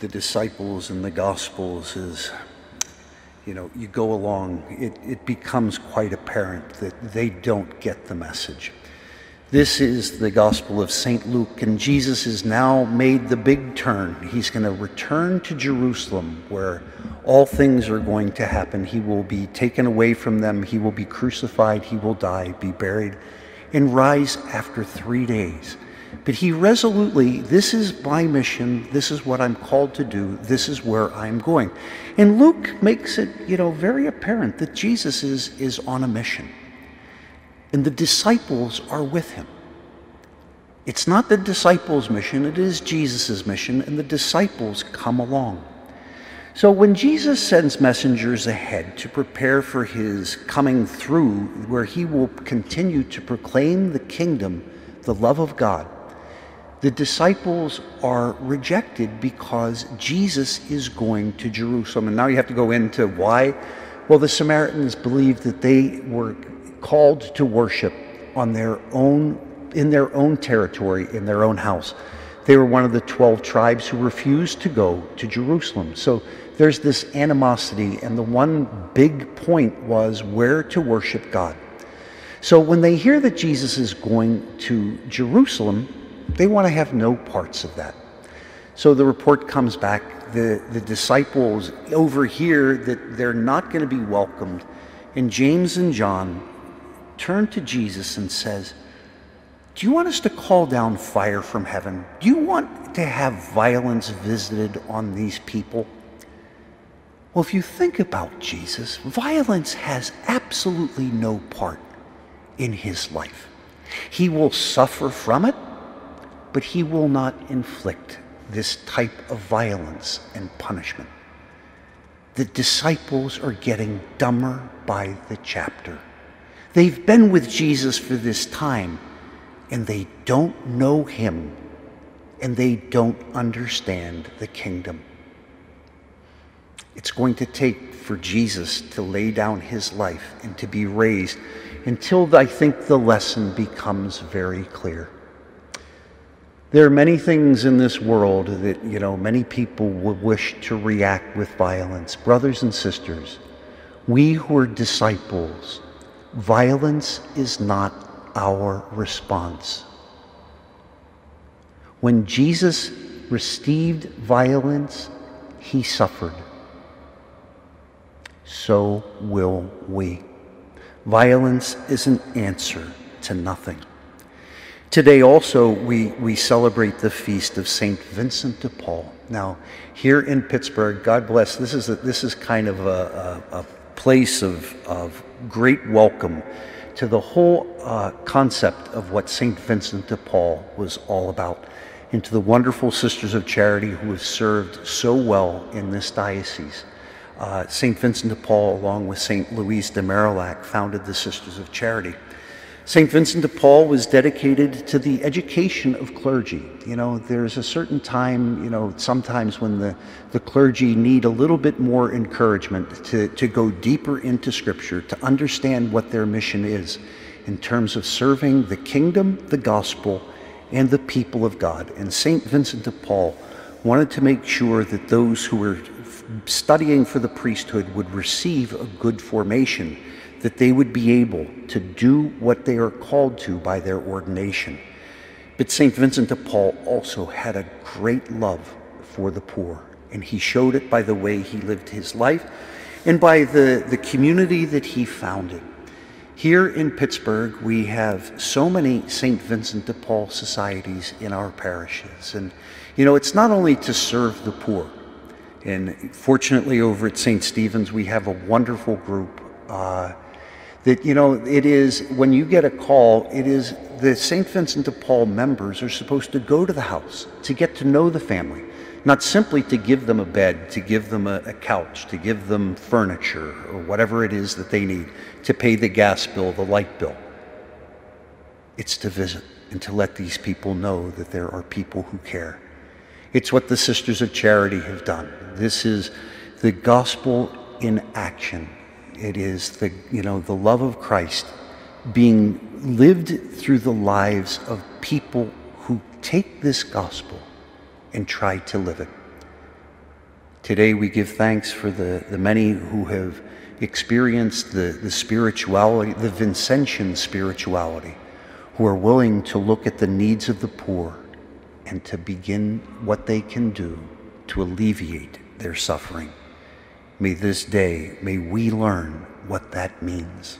the disciples in the Gospels is, you go along, it becomes quite apparent that they don't get the message. This is the Gospel of St. Luke, and Jesus has now made the big turn. He's going to return to Jerusalem, where all things are going to happen. He will be taken away from them. He will be crucified. He will die, be buried, and rise after 3 days. But he resolutely, this is my mission. This is what I'm called to do. This is where I'm going. And Luke makes it, very apparent that Jesus is on a mission. And the disciples are with him. It's not the disciples' mission, it is Jesus' mission, and the disciples come along. So when Jesus sends messengers ahead to prepare for his coming through, where he will continue to proclaim the kingdom, the love of God, the disciples are rejected because Jesus is going to Jerusalem. And now you have to go into why. Well, the Samaritans believed that they were called to worship in their own territory, in their own house. They were one of the 12 tribes who refused to go to Jerusalem. So there's this animosity, and the one big point was where to worship God. So when they hear that Jesus is going to Jerusalem, they want to have no parts of that. So the report comes back, the disciples overhear that they're not going to be welcomed, and James and John turn to Jesus and says, do you want us to call down fire from heaven? Do you want to have violence visited on these people? Well, if you think about Jesus, violence has absolutely no part in his life. He will suffer from it, but he will not inflict this type of violence and punishment. The disciples are getting dumber by the chapter. They've been with Jesus for this time, and they don't know him, and they don't understand the kingdom. It's going to take for Jesus to lay down his life and to be raised until I think the lesson becomes very clear. There are many things in this world that, many people would wish to react with violence. Brothers and sisters, we who are disciples, violence is not our response. When Jesus received violence, he suffered. So will we. Violence is an answer to nothing. Today also we celebrate the feast of St. Vincent de Paul. Now, here in Pittsburgh, God bless, this is kind of a place of great welcome to the whole concept of what St. Vincent de Paul was all about, and to the wonderful Sisters of Charity who have served so well in this diocese. St. Vincent de Paul, along with St. Louise de Marillac, founded the Sisters of Charity. St. Vincent de Paul was dedicated to the education of clergy. There's a certain time, sometimes when the clergy need a little bit more encouragement to go deeper into Scripture, to understand what their mission is in terms of serving the kingdom, the gospel, and the people of God. And St. Vincent de Paul wanted to make sure that those who were studying for the priesthood would receive a good formation, that they would be able to do what they are called to by their ordination. But St. Vincent de Paul also had a great love for the poor, and he showed it by the way he lived his life and by the community that he founded. Here in Pittsburgh, we have so many St. Vincent de Paul societies in our parishes. And, it's not only to serve the poor. And fortunately, over at St. Stephen's, we have a wonderful group that, it is, when you get a call, it is the St. Vincent de Paul members are supposed to go to the house to get to know the family, not simply to give them a bed, to give them a couch, to give them furniture or whatever it is that they need, to pay the gas bill, the light bill. It's to visit and to let these people know that there are people who care. It's what the Sisters of Charity have done. This is the gospel in action. It is the love of Christ being lived through the lives of people who take this gospel and try to live it. Today we give thanks for the many who have experienced the spirituality, the Vincentian spirituality, who are willing to look at the needs of the poor and to begin what they can do to alleviate their suffering. May this day, may we learn what that means.